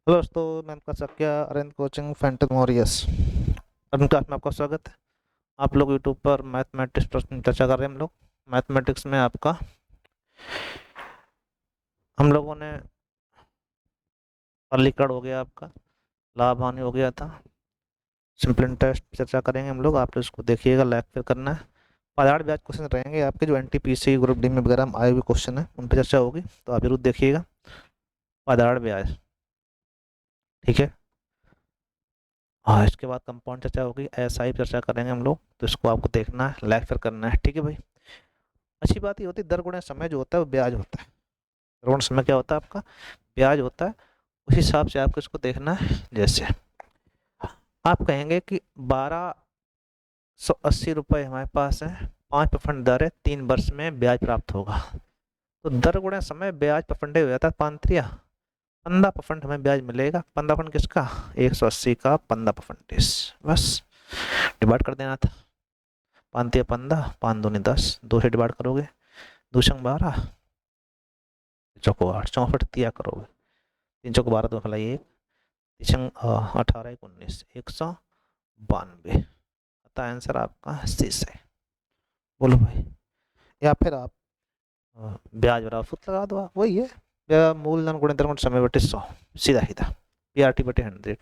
Hello दोस्तों, मैं आपका सक्या अरेंज कोचिंग फैंटम वॉरियर्स क्लास में आपका स्वागत है। आप लोग यूट्यूब पर मैथमेटिक्स प्रश्न चर्चा कर रहे हैं। हम लोग मैथमेटिक्स में आपका हम लोगों ने अलीकड़ हो गया, आपका लाभ हानि हो गया था। सिंपल इंटरेस्ट चर्चा करेंगे हम लोग। आप लोग इसको देखिएगा, लाइक फिर करना है। पहाड़ ब्याज क्वेश्चन रहेंगे आपके, जो एनटीपीसी ग्रुप डी में वगैरह में आए हुए क्वेश्चन है उन पर चर्चा होगी, तो आप जरूर देखिएगा। पहाड़ ब्याज, ठीक है। हाँ, इसके बाद कंपाउंड चर्चा होगी, एसआई चर्चा करेंगे हम लोग, तो इसको आपको देखना है, लाइक फिर करना है, ठीक है भाई। अच्छी बात ये होती है, दर गुणा समय जो होता है वो ब्याज होता है। दर गुणा समय क्या होता है आपका? ब्याज होता है। उस हिसाब से आपको इसको देखना है। जैसे आप कहेंगे कि 1280 रुपये हमारे पास है, 5% दर है, 3 वर्ष में ब्याज प्राप्त होगा। तो दर गुणा समय ब्याज परसेंटेज हो जाता है 5 15% हमें ब्याज मिलेगा। 15% किसका? 180 का 15%। बस डिवाइड कर देना था। 5 15, 5 दूनी 10, 2 से डिवाइड करोगे, 2 × 12, चौको 8, 64 दिया करोगे। 3 × 12 तो भला 1, 18 19, 192 अतः आंसर आपका सी है। बोलो भाई। या फिर आप ब्याज बराबर सूत्र लगा दो, वही है, मूलधन गुणे दर गुणे समय बटे 100, सीधा सीधा PRT बटे 100।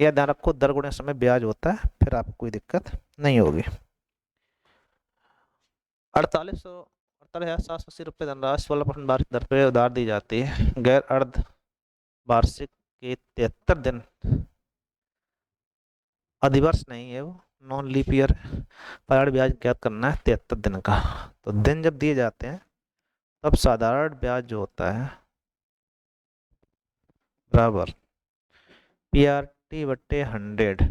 यह ध्यान रखो, दर गुणे समय ब्याज होता है, फिर आपको कोई दिक्कत नहीं होगी। 48,780 रुपये धनराशि 16% वार्षिक दर पे उधार दी जाती है। गैर अर्ध वार्षिक के 73 दिन, अधिवर्ष नहीं है वो, नॉन लीप ईयर। पहाड़ ब्याज ज्ञात करना है 73 दिन का। तो दिन जब दिए जाते हैं तब साधारण ब्याज जो होता है बराबर PRT बटे 100,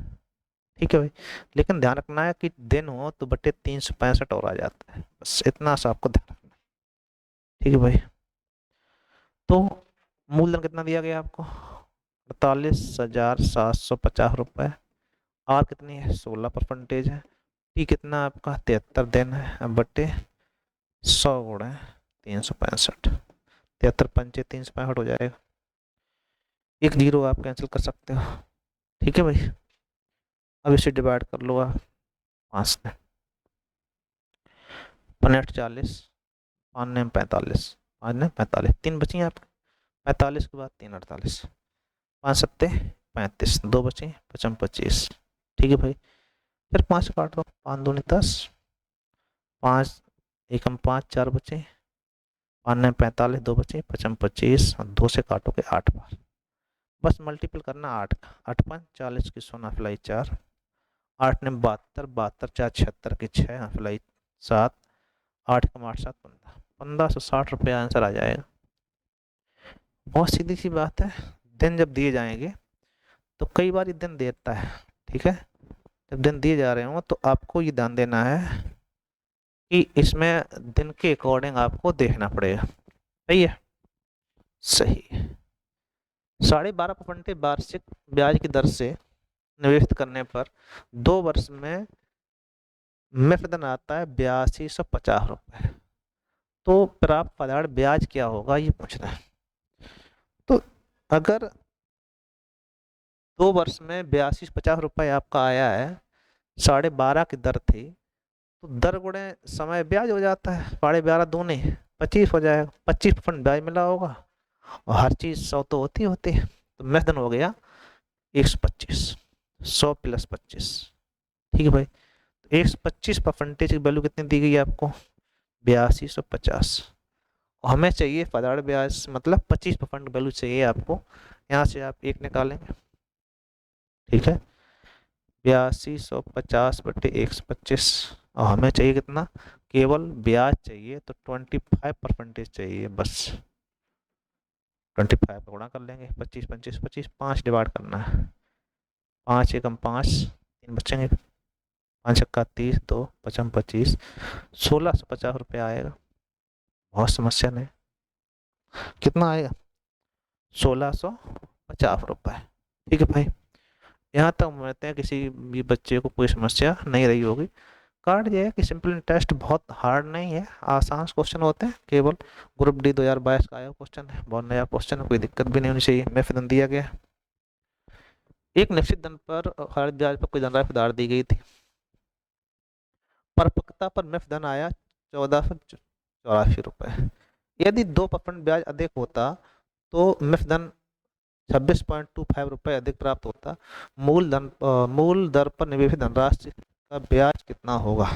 ठीक है भाई। लेकिन ध्यान रखना है कि दिन हो तो बटे 365 और आ जाता है, बस इतना सा आपको ध्यान रखना है, ठीक है भाई। तो मूलधन कितना दिया गया आपको? 48,750 रुपये। आर कितनी है? 16% है। टी कितना आपका? 73 दिन है। अब बटे 100 × 365, 73 × 5 = 365 हो जाएगा। एक जीरो आप कैंसिल कर सकते हो, ठीक है भाई। अब इसे डिवाइड कर लो आप 5 से। 5 40, 5 ने 45, 5 ने 45, 3 बची आप। 45 के बाद 3 48, 5 सत्ते 35, 2 बचे 55 25, ठीक है भाई। फिर 5 काट दो, 5 दूनी 10, 5 एकम 5, 4 बचे, 5 ने 45, 2 बचे 55 25, और 2 से काटोगे 8 बार। बस मल्टीपल करना 8 का, 8 5 40 की 100 फ्लाई 4, 8 ने 72, 72 4 76 की 6 फ्लाई 7, 8 कम 8 7 15, 1560 रुपये आंसर आ जाएगा। बहुत सीधी सी बात है। दिन जब दिए जाएंगे तो कई बार ये दिन देता है, ठीक है। जब दिन दिए जा रहे हो तो आपको ये ध्यान देना है कि इसमें दिन के अकॉर्डिंग आपको देखना पड़ेगा। सही है, सही है। 12.5% वार्षिक ब्याज की दर से निवेश करने पर 2 वर्ष में मुफ्त आता है 8250 रुपये। तो प्राप्त पदार्थ ब्याज क्या होगा ये पूछना है। तो अगर 2 वर्ष में 8250 रुपये आपका आया है, 12.5 की दर थी, तो दर गुणे समय ब्याज हो जाता है, 12.5 दूनी 25 हो जाएगा, 25% ब्याज मिला होगा। और हर चीज 100 तो होती होती है, तो महदन हो गया 125, 100 + 25, ठीक है भाई। तो 125% की वैल्यू कितनी दी गई है आपको? 8250। और हमें चाहिए पदार्थ ब्याज, मतलब 25% वैल्यू चाहिए आपको। यहाँ से आप 1 निकालेंगे, ठीक है। 8250 बटे 125, और हमें चाहिए कितना? केवल ब्याज चाहिए, तो 25% चाहिए बस। 25 को गुणा कर लेंगे, 25 25 25, 5 डिवाइड करना है। 5 एकम 5, 3 बचेंगे, 5 छक्का 30, 2 55 25, 1650 रुपये आएगा। बहुत समस्या नहीं। कितना आएगा? 1650 रुपये, ठीक है भाई। यहाँ तक उम्मीद है किसी भी बच्चे को कोई समस्या नहीं रही होगी। कार्ड ये है कि सिंपल इंटरेस्ट बहुत हार्ड नहीं है, आसान क्वेश्चन होते हैं, केवल ग्रुप डी 2022 का आया क्वेश्चन है, बहुत नया क्वेश्चन है, कोई दिक्कत भी नहीं होनी चाहिए। मैं फिर दिया गया। एक निश्चित धन पर हर ब्याज पर कोई धनराशि उधार दी गई थी। परिपक्वता पर मिफ्त धन आया 1484 रुपए। यदि 2% ब्याज अधिक होता तो मिफ्त धन 26.25 रुपए अधिक प्राप्त होता। मूल दर पर निवेशित धनराशि का ब्याज कितना होगा?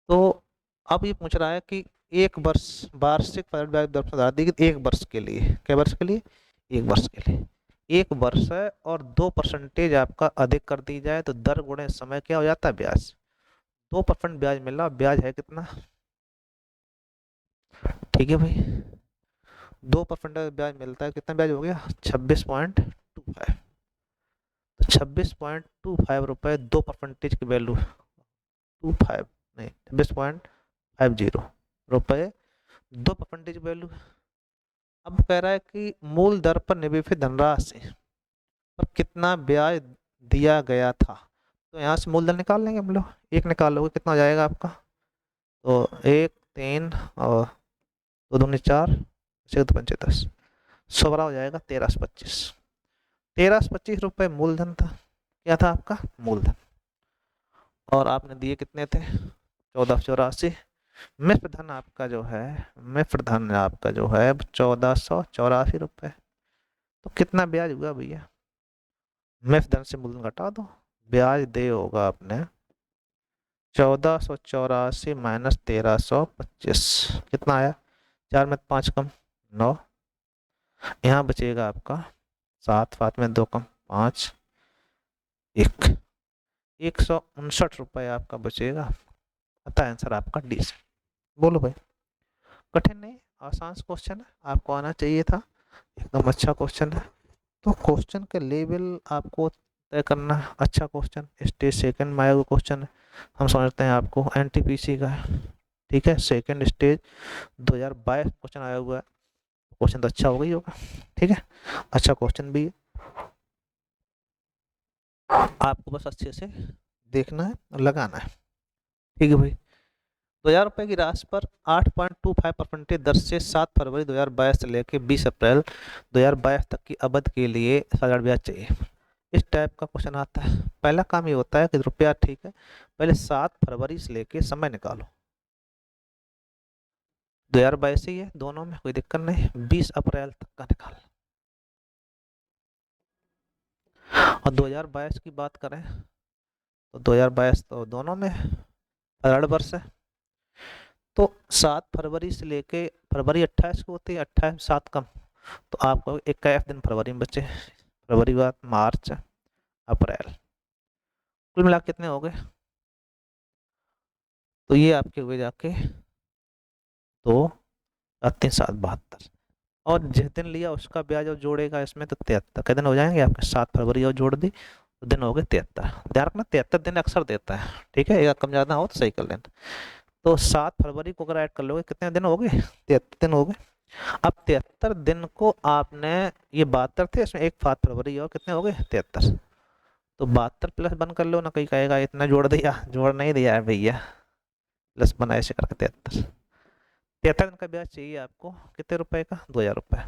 तो अब ये पूछ रहा है कि एक वर्ष वार्षिक फरवरी ब्याज दर पर दी गई एक वर्ष के लिए। क्या वर्ष के लिए? एक वर्ष के लिए। एक वर्ष है और 2% आपका अधिक कर दी जाए तो दर गुणे समय क्या हो जाता है? ब्याज। 2% ब्याज मिला, ब्याज है कितना? ठीक है भाई, 2% ब्याज मिलता है, कितना ब्याज हो गया? 26.25। तो 26.25 रुपए 2% की वैल्यू 25 नहीं 26.50 रुपए 2% वैल्यू। अब कह रहा है कि मूल दर पर निवेशित धनराशि पर कितना ब्याज दिया गया था। तो यहाँ से मूलधन निकाल लेंगे हम लोग। एक निकाल लोगे कितना हो जाएगा आपका? तो 1 3 और 2 दूनी 4 6 2 5 10 100 हो जाएगा 1325। 1325 रुपये मूलधन था। क्या था आपका? मूलधन। और आपने दिए कितने थे? 1484। मिश्र धन आपका जो है 1484 रुपये। तो कितना ब्याज हुआ भैया? मिश्र धन से मूलधन घटा दो, ब्याज दे होगा आपने 1484 माइनस 1325। कितना आया? 4 में 5 कम 9। यहाँ बचेगा आपका 7, 5 में 2 कम 5 1। 159 रुपये आपका बचेगा। अतः आंसर आपका डी से। बोलो भाई, कठिन नहीं, आसान क्वेश्चन है, आपको आना चाहिए था, एकदम अच्छा क्वेश्चन है। तो क्वेश्चन के लेवल आपको तय करना है। अच्छा क्वेश्चन, स्टेज सेकंड में आया हुआ क्वेश्चन है। हम समझते हैं आपको एनटीपीसी का है, ठीक है, सेकंड स्टेज 2022 क्वेश्चन आया हुआ है। क्वेश्चन तो अच्छा हो गई होगा, ठीक है, अच्छा क्वेश्चन भी है। आपको बस अच्छे से देखना है और लगाना है, ठीक है भाई। 2000 रुपये की राशि पर 8.25% दर से 7 फरवरी 2022 से लेकर 20 अप्रैल 2022 तक की अवधि के लिए साधारण ब्याज चाहिए। इस टाइप का क्वेश्चन आता है। पहला काम ये होता है कि रुपया, ठीक है, पहले 7 फरवरी से लेके समय निकालो। 2022 ही है, दोनों में कोई दिक्कत नहीं। 20 अप्रैल तक का निकाल। और 2022 की बात करें तो 2022 तो दोनों में साधारण वर्ष है। तो 7 फरवरी से लेके फरवरी 28 को होती है, 28 7 कम, तो आपको 21 दिन फरवरी में बचे। फरवरी बाद मार्च अप्रैल, कुल मिला कितने हो गए? तो ये आपके हुए जाके 2 3 7 72। और जिस दिन लिया उसका ब्याज और जोड़ेगा इसमें तो 73। कितने दिन हो जाएंगे आपके? 7 फरवरी और जोड़ दी तो दिन हो गए 73। ध्यान रखना 73 दिन अक्सर देता है, ठीक है, एक कम ज़्यादा हो तो सही कर लेना। तो 7 फरवरी को अगर ऐड कर लोगे कितने दिन हो गए? 73 दिन हो गए। अब 73 दिन को आपने, ये 72 थे, इसमें एक 7 फरवरी और कितने हो गए? 73। तो 72 प्लस 1 कर लो ना, कोई कहेगा इतना जोड़ दिया, जोड़ नहीं दिया है भैया, प्लस 1 ऐसे करके 73। 73 दिन का ब्याज चाहिए आपको, कितने रुपए का? 2000 रुपये।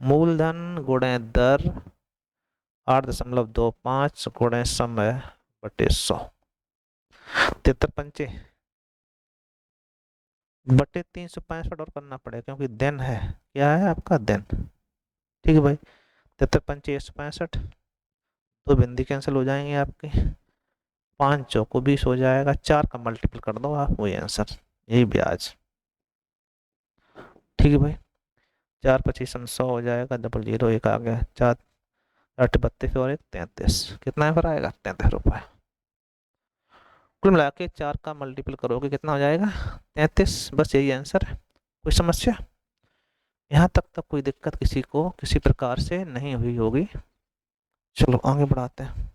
मूलधन गुणे दर 8.25 गुणे समय बटे 100। 73 पंचे बटे 365 और करना पड़ेगा क्योंकि दिन है। क्या है आपका? दिन। ठीक है भाई, 73 पंचे 165, 2 बिंदी कैंसिल हो जाएंगे आपके, 5 चौको 20 हो जाएगा, 4 का मल्टीपल कर दो आप, वही आंसर, यही ब्याज। ठीक है भाई, 4 25 100 हो जाएगा, डबल जीरो एक आ गया, 4 8 32 और 1 33। कितना पर आएगा? 33 रुपये। कुल मिला के 4 का मल्टीपल करोगे कितना हो जाएगा? 33। बस यही आंसर है। कोई समस्या यहाँ तक कोई दिक्कत किसी को किसी प्रकार से नहीं हुई होगी? चलो आगे बढ़ाते हैं।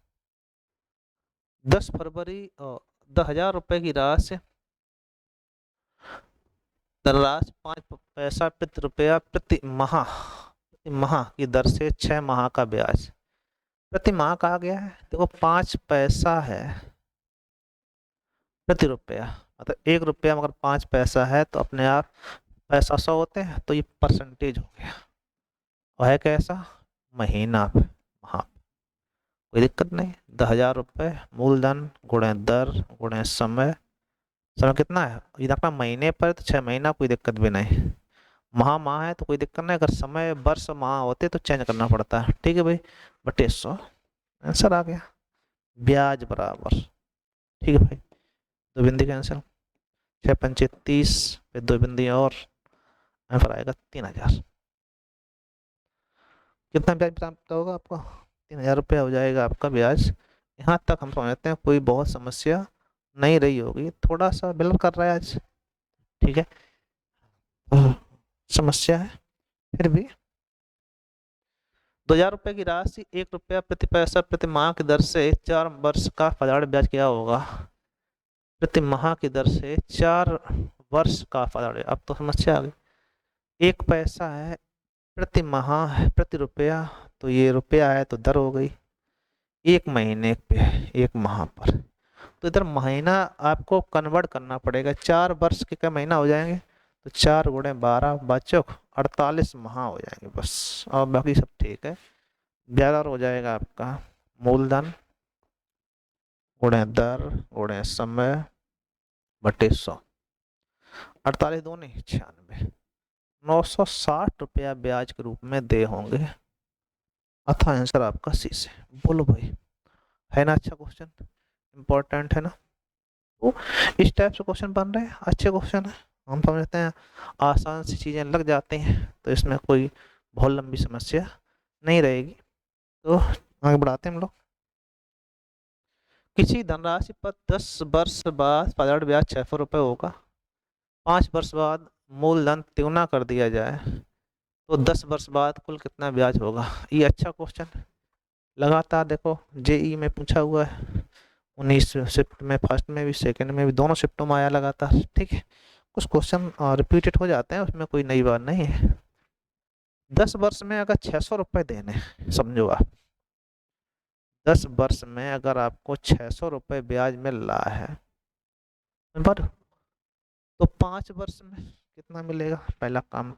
10 फरवरी 10,000 रुपये की राशि, धनराशि 5 पैसा प्रति रुपया प्रति माह की दर से 6 माह का ब्याज प्रति माह कहा गया है। देखो 5 पैसा है प्रति रुपया, मतलब 1 रुपया मगर 5 पैसा है तो अपने आप पैसा 100 होते हैं, तो ये परसेंटेज हो गया। और है कैसा? महीना पे, माह। कोई दिक्कत नहीं। 10,000 रुपये मूलधन गुणे दर गुणे समय। समय कितना है, ये देखना महीने पर तो 6 महीना, कोई दिक्कत भी नहीं। माह है तो कोई दिक्कत नहीं, अगर समय वर्ष माह होते तो चेंज करना पड़ता है। ठीक है भाई, बटे 100 आंसर आ गया। ब्याज बराबर, ठीक है भाई, दो बिंदी कैंसिल, 6 पंचे 30, फिर दो बिंदी और, आंसर आएगा 3,000। कितना ब्याज प्राप्त होगा आपको, 3,000 रुपया हो जाएगा आपका ब्याज। यहाँ तक हम समझते हैं कोई बहुत समस्या नहीं रही होगी, थोड़ा सा विलंब कर रहा है आज, ठीक है, समस्या है फिर भी। 2,000 रुपये की राशि 1 रुपया प्रति पैसा प्रति माह की दर से 4 वर्ष का फलाड़ ब्याज क्या होगा। प्रति माह की दर से 4 वर्ष का फलाड़, अब तो समस्या आ गई। 1 पैसा है, प्रति माह है, प्रति रुपया, तो ये रुपया है तो दर हो गई। 1 महीने पे, 1 माह पर, तो इधर महीना आपको कन्वर्ट करना पड़ेगा। 4 वर्ष के क्या महीना हो जाएंगे, तो 4 × 12 बच्चों 48 माह हो जाएंगे बस, और बाकी सब ठीक है। ब्याज हो जाएगा आपका मूलधन गुणे दर गुणे समय बटे 100, 48 दूनी 96, 960 रुपया ब्याज के रूप में दे होंगे। अतः आंसर आपका सी से। बोलो भाई, है ना अच्छा क्वेश्चन, इंपॉर्टेंट है ना। तो इस टाइप से क्वेश्चन बन रहे हैं, अच्छे क्वेश्चन है, हम समझते हैं आसान सी चीजें लग जाती हैं, तो इसमें कोई बहुत लंबी समस्या नहीं रहेगी। तो आगे बढ़ाते हैं हम लोग। किसी धनराशि पर 10 वर्ष बाद फलाट ब्याज 600 रुपये होगा, 5 वर्ष बाद मूलधन तिगुना कर दिया जाए तो 10 वर्ष बाद कुल कितना ब्याज होगा। ये अच्छा क्वेश्चन लगातार देखो जेई में पूछा हुआ है, 19 शिफ्ट में, फर्स्ट में भी सेकंड में भी, दोनों शिफ्टों में आया लगातार, ठीक है। कुछ क्वेश्चन रिपीटेड हो जाते हैं, उसमें कोई नई बात नहीं है। 10 वर्ष में अगर 600 रुपये देने, समझो आप 10 वर्ष में अगर आपको 600 रुपये ब्याज मिल रहा है पर, तो 5 वर्ष में कितना मिलेगा। पहला काम,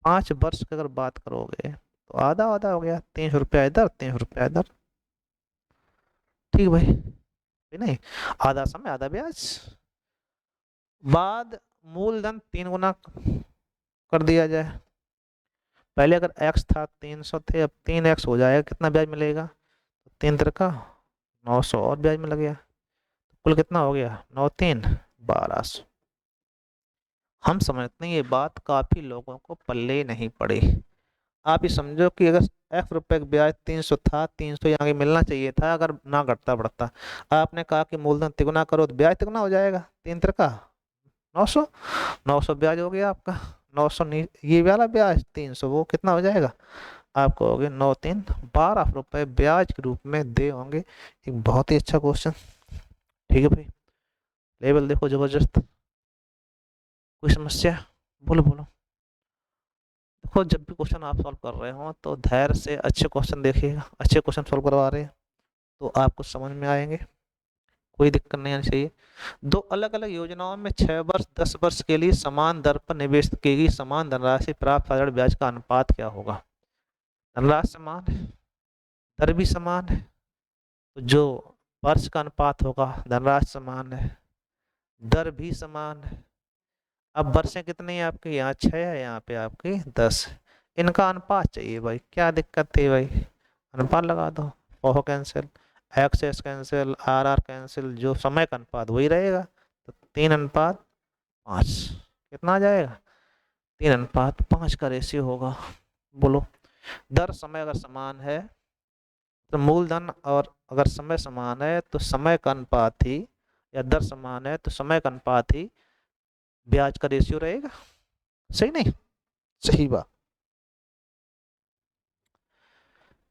5 वर्ष की अगर बात करोगे तो आधा आधा हो गया, 300 रुपया इधर 300 रुपया इधर, ठीक भाई, नहीं आधा समय आधा ब्याज। बाद मूलधन 3 गुना कर दिया जाए, पहले अगर x था 300 थे, अब 3x हो जाएगा, कितना ब्याज मिलेगा, 3 × 900 और ब्याज मिल गया, कुल कितना हो गया 9 × 3 = 1200। हम समझते हैं ये बात काफी लोगों को पल्ले नहीं पड़ी। आप ये समझो कि अगर ₹1 का ब्याज 300 था, 300 यहाँ के मिलना चाहिए था, अगर ना घटता बढ़ता, आपने कहा कि मूलधन तिगुना करो तो ब्याज तिगुना हो जाएगा, 3 × 900, 900 ब्याज हो गया आपका, 900 ये वाला ब्याज 300, वो कितना हो जाएगा आपको, हो गया 9 × 3 = 12 रुपये ब्याज के रूप में दे होंगे। एक बहुत ही अच्छा क्वेश्चन, ठीक है भाई, लेवल देखो जबरदस्त। कोई समस्या, बोलो बोलो। देखो जब भी क्वेश्चन आप सॉल्व कर रहे हो तो धैर्य से अच्छे क्वेश्चन देखिएगा, अच्छे क्वेश्चन सॉल्व करवा रहे हैं तो आपको समझ में आएंगे, कोई दिक्कत नहीं आनी चाहिए। दो अलग अलग योजनाओं में 6 वर्ष 10 वर्ष के लिए समान दर पर निवेश की गई समान धनराशि प्राप्त साधारण ब्याज का अनुपात क्या होगा। धनराशि समान है, दर भी समान है, तो जो वर्ष का अनुपात होगा, धनराशि समान है, दर भी समान है। अब वर्षें कितनी है आपकी, यहाँ 6 है, यहाँ पे आपकी 10, इनका अनुपात चाहिए भाई, क्या दिक्कत थी भाई, अनुपात लगा दो, ओहो cancel, X cancel, R cancel, जो समय का अनुपात वही रहेगा, तो 3:5 कितना आ जाएगा, 3:5 का रेशियो होगा। बोलो, दर समय अगर समान है तो मूलधन, और अगर समय समान है तो समय का अनुपात ही, या दर समान है तो समय का अनुपात ही ब्याज का रेशियो रहेगा, सही नहीं, सही बात।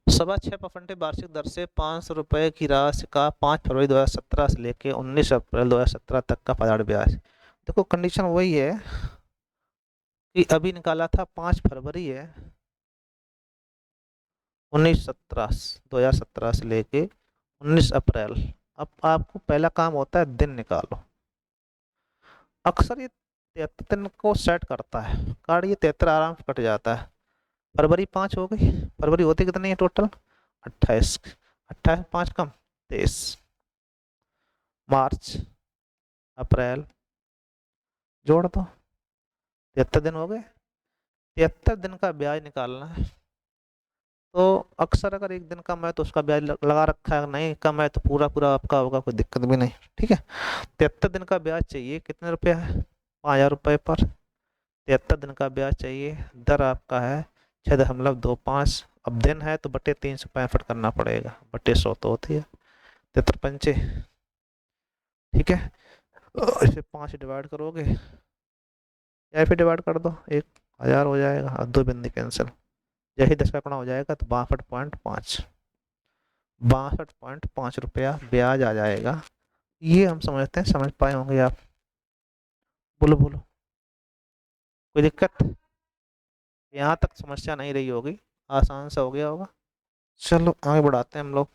6.25% वार्षिक दर से 500 रुपये की राशि का 5 फरवरी 2017 से लेके 19 अप्रैल 2017 तक का फलाट ब्याज। देखो कंडीशन वही है कि अभी निकाला था 5 फरवरी है 2017 से लेके 19 अप्रैल। अब आपको पहला काम होता है दिन निकालो, अक्सर ये 73 दिन को सेट करता है कार्ड, ये 73 आराम से कट जाता है। फरवरी 5 हो गई, फरवरी होती कितनी है टोटल 28, 28 5 कम 23, मार्च, अप्रैल, जोड़ दो, 73 दिन हो गए। 73 दिन का ब्याज निकालना है, तो अक्सर अगर एक दिन कम है तो उसका ब्याज लगा रखा है, नहीं कम है तो पूरा पूरा आपका होगा, कोई दिक्कत भी नहीं। ठीक है, 73 दिन का ब्याज चाहिए, कितने रुपया है, 5,000 रुपये पर 73 दिन का ब्याज चाहिए। दर आपका है 6.25। अब दिन है तो बटे 365 करना पड़ेगा, बटे 100 तो होती है 73 पंचे। ठीक है, इसे 5 डिवाइड करोगे या फिर डिवाइड कर दो, 1,000 हो जाएगा और 2 बिंदी कैंसिल, यही 10 का गुणा हो जाएगा तो 62.5, 62.5 रुपया ब्याज आ जाएगा। ये हम समझते हैं, समझ पाए होंगे आप? बोलो बोलो, कोई दिक्कत? यहाँ तक समस्या नहीं रही होगी, आसान से हो गया होगा। चलो आगे बढ़ाते हैं हम लोग।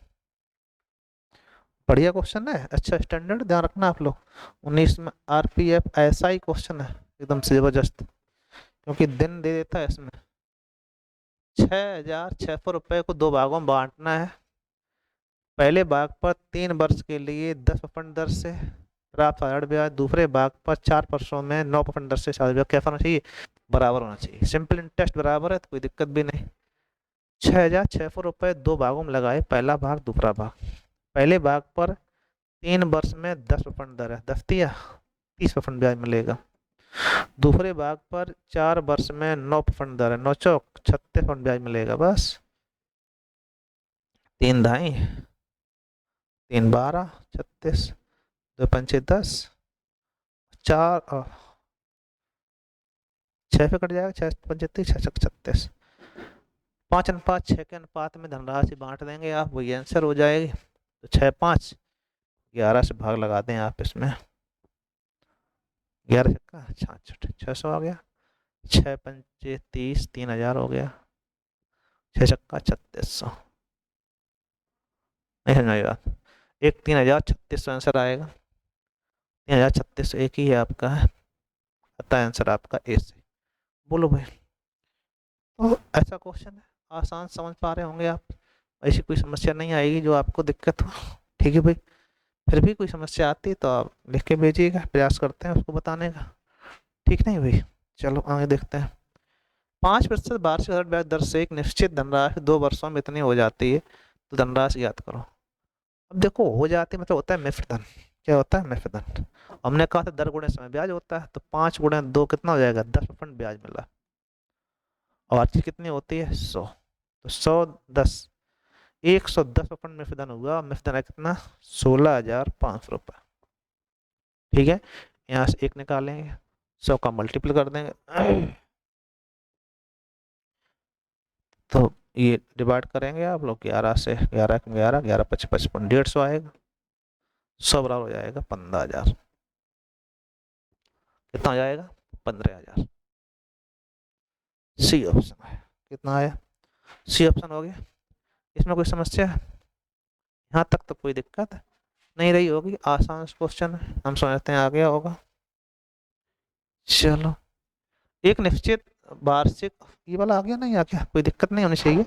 बढ़िया क्वेश्चन है, अच्छा स्टैंडर्ड, ध्यान रखना आप लोग। 19 में आरपीएफ ऐसा ही क्वेश्चन है, एकदम से जबरदस्त, क्योंकि दिन दे देता है इसमें। 6,600 रुपये को 2 भागों में बांटना है। पहले भाग पर 3 वर्ष के लिए 10% दर से प्राप्त साधारण ब्याज, दूसरे भाग पर 4 वर्षों में 9% दर से साधारण ब्याज। कैसा होना चाहिए, बराबर होना चाहिए। सिंपल इंटरेस्ट बराबर है तो कोई दिक्कत भी नहीं। 6,600 रुपये 2 भागों में लगाए, पहला भाग दूसरा भाग। पहले भाग पर 3 वर्ष में 10% दर है, 10 दिया 30% ब्याज मिलेगा। दूसरे भाग पर 4 वर्ष में 9% दर है, 9 चौक 36% ब्याज मिलेगा। बस 3 ढाई 3 12 36, 2 पंचे 10, 4 6 पे कट जाएगा, 6 पंचे 30, 6 36, 5 अनुपात 6 के अनुपात में धनराशि बांट देंगे आप, वही आंसर हो जाएगी। तो 6 5 11 से भाग लगा दें आप इसमें, 11 छक्का 66, 600 आ गया। 6 पंचे 30, 3,000 हो गया, 6 छक्का 3600। नहीं समझ आएगा, एक 3,036 आंसर आएगा। 3,036 एक ही है आपका, आता है आंसर आपका ए से। बोलो भाई, तो ऐसा क्वेश्चन है, आसान समझ पा रहे होंगे आप? ऐसी कोई समस्या नहीं आएगी जो आपको दिक्कत हो? ठीक है भाई, फिर भी कोई समस्या आती है तो आप लिख के भेजिएगा, प्रयास करते हैं उसको बताने का। ठीक नहीं भाई, चलो आगे देखते हैं। 5% वार्षिक ब्याज दर से एक निश्चित धनराशि 2 वर्षों में इतनी हो जाती है, तो धनराशि याद करो। अब देखो, हो जाती मतलब होता है मिश्र धन। क्या होता है, मिश्र धन। हमने कहा था दर गुणे समय ब्याज होता है, तो 5 गुणे 2 कितना हो जाएगा, 10% ब्याज मिला। और वार्षिक कितनी होती है, 100, तो 110, 110% मिश्र धन हुआ। मिश्र धन है कितना, 16,500 रुपये। ठीक है, यहाँ से एक निकालेंगे, 100 का मल्टीपल कर देंगे तो ये डिवाइड करेंगे आप लोग 11 से, 11 11 11 55 55, 150 आएगा। 100 बराबर हो जाएगा 15,000। कितना हो जाएगा, 15,000। सी ऑप्शन है, कितना आया, सी ऑप्शन हो गया। इसमें कोई समस्या है? यहाँ तक तो कोई दिक्कत नहीं रही होगी, आसान क्वेश्चन है, हम समझते हैं आ गया होगा। चलो, एक निश्चित वार्षिक, ये वाला आ गया नहीं, आ गया, कोई दिक्कत नहीं होनी चाहिए।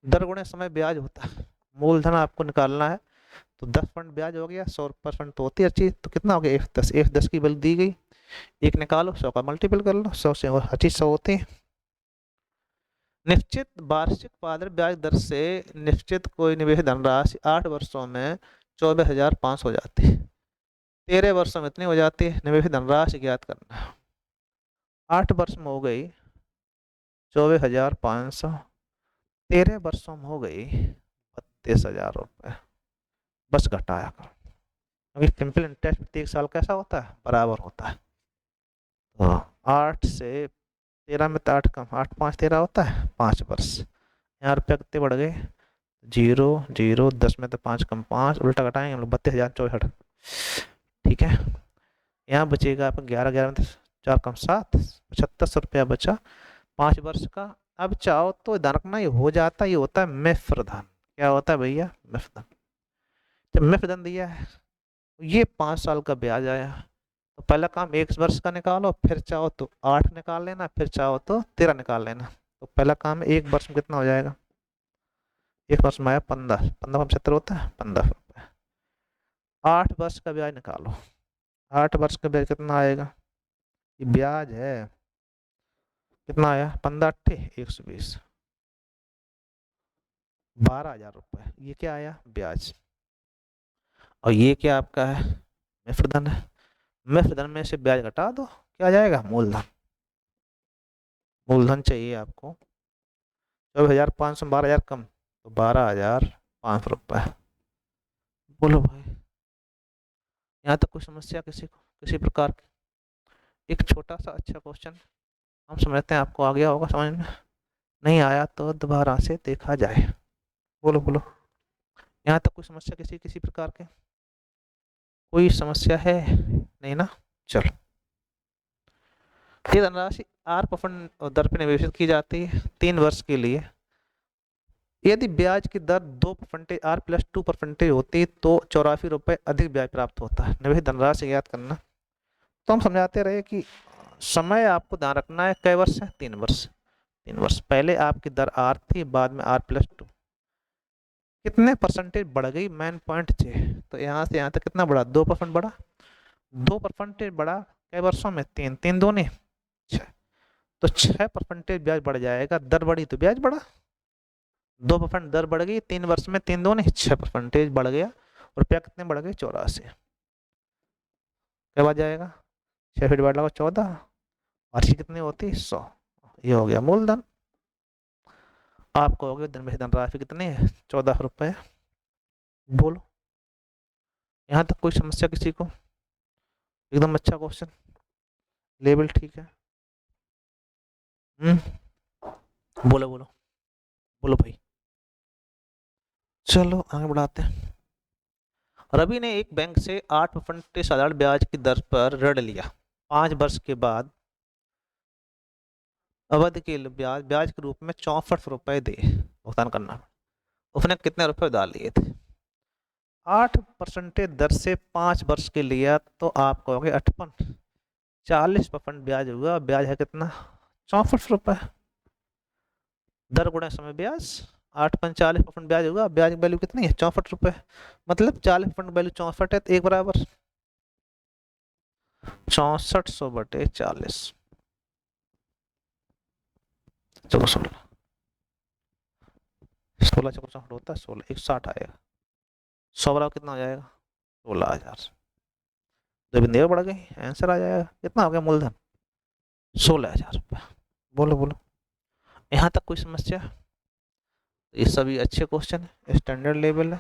दर गुणे समय ब्याज होता है, मूलधन आपको निकालना है, तो 10% ब्याज हो गया, 100% तो होती है चीज, तो कितना हो गया, 110, 110 की वैल्यू दी गई, एक निकालो, 100 का मल्टीपल कर लो, 100 से और हर चीज 100 होती है। निश्चित वार्षिक पादर ब्याज दर से निश्चित कोई निवेश धनराशि 8 वर्षों में 24,500 हो जाती है, 13 वर्षों में इतनी हो जाती है। निवेश धनराशि ज्ञात करना, 8 वर्ष में हो गई 24,500, 13 वर्षों में हो गई 32,000 रुपये। बस घटाया करो, क्योंकि सिंपल इंटरेस्ट प्रत्येक साल कैसा होता है, बराबर होता है। तो 8 से 13 में तो 8 कम, 8 5 13 होता है, 5 वर्ष। यहाँ रुपये कितने बढ़ गए, 0 0, 10 में तो 5 कम 5, उल्टा घटाएंगे हम लोग, 32,064। ठीक है, यहाँ बचेगा आपका 11 11 में तो 4 कम 7, 7,500 रुपया बचा 5 वर्ष का। अब चाहो तो ध्यान रखना, ये हो जाता है, ये होता है मिश्र धन। क्या होता है भैया, मिश्र धन। जब मिश्र धन दिया है, ये 5 साल का ब्याज आया, तो पहला काम 1 वर्ष का निकालो, फिर चाहो तो 8 निकाल लेना, फिर चाहो तो 13 निकाल लेना। तो पहला काम 1 वर्ष में कितना हो जाएगा, एक वर्ष में आया 15, 15 होता है 15 रुपये। 8 वर्ष का ब्याज निकालो। 8 वर्ष का ब्याज कितना आएगा? ये ब्याज है, कितना आया? 15 × 8 = 120, 12,000 रुपये। ये क्या आया? ब्याज। और ये क्या आपका है? मिश्र धन है। मिश्र धन में से ब्याज घटा दो, क्या आ जाएगा? मूलधन। मूलधन चाहिए आपको 24,500, 12,000 कम तो 12,500 रुपये। बोलो भाई, यहाँ तक कोई समस्या किसी को, किसी प्रकार की? एक छोटा सा अच्छा क्वेश्चन, हम समझते हैं आपको आ गया होगा समझ में, नहीं आया तो दोबारा से देखा जाए। बोलो बोलो, यहाँ तक कोई समस्या किसी किसी प्रकार के? कोई समस्या है नहीं ना? चलो, ये धनराशि आर परसेंट दर पर निवेशित की जाती है 3 वर्ष के लिए। यदि ब्याज की दर 2% आर प्लस 2% होती तो 84 रुपये अधिक ब्याज प्राप्त होता है। निवेशित धनराशि याद करना। तो हम समझाते रहे कि समय आपको ध्यान रखना है, कई वर्ष है? 3 वर्ष। 3 वर्ष पहले आपकी दर आर थी, बाद में आर प्लस 2, कितने परसेंटेज बढ़ गई? Main point 6। तो यहाँ से यहाँ तक कितना बढ़ा? 2% बढ़ा। 2% बढ़ा कई वर्षों में? 3, 3 दूनी 6, तो 6% ब्याज बढ़ जाएगा। दर बढ़ी तो ब्याज बढ़ा, 2% दर बढ़ गई 3 वर्ष में, 3 दूनी 6% बढ़ गया। रुपया कितने बढ़ गए? 84। क्या बात जाएगा? 6 फीट बढ़ लगा 14, और कितनी होती? 100। ये हो गया मूलधन। आपको हो गया धनराशि कितनी है? 14 रुपये। बोलो, यहाँ तक कोई समस्या किसी को? एकदम अच्छा क्वेश्चन, लेवल ठीक है। बोलो बोलो बोलो भाई। चलो आगे बढ़ाते हैं। रवि ने एक बैंक से 8% साधारण ब्याज की दर पर ऋण लिया। 5 वर्ष के बाद अवधि के ब्याज ब्याज के रूप में 64 रुपये दे भुगतान करना। उसने कितने रुपए उधार लिए थे? 8% दर से 5 वर्ष के लिया तो आप कहोगे 58, 40% ब्याज हुआ। ब्याज है कितना? 64 रुपये। दर गुणा समय ब्याज, 8 × 40% ब्याज होगा। ब्याज की वैल्यू कितनी है? 64 रुपये। मतलब 40% वैल्यू 64 है, तो 1 बराबर 6400/40। चलो 16, 16 चौको 64 होता है 16, 160 आएगा। 100 बराबर कितना हो जाएगा? 16,000। जब बिंदु बढ़ गई आंसर आ जाएगा। कितना हो गया मूलधन? 16,000 रुपये। बोलो बोलो, यहाँ तक कोई समस्या? ये सभी अच्छे क्वेश्चन है, स्टैंडर्ड लेवल है।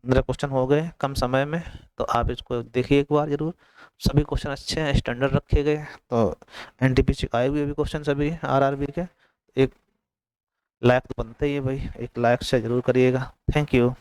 15 क्वेश्चन हो गए कम समय में, तो आप इसको देखिए एक बार जरूर। सभी क्वेश्चन अच्छे हैं, स्टैंडर्ड रखे गए। तो एनटीपीसी आए हुए भी क्वेश्चन सभी आरआरबी के, एक लायक तो बनते ही है भाई, एक लायक से जरूर करिएगा। Thank you.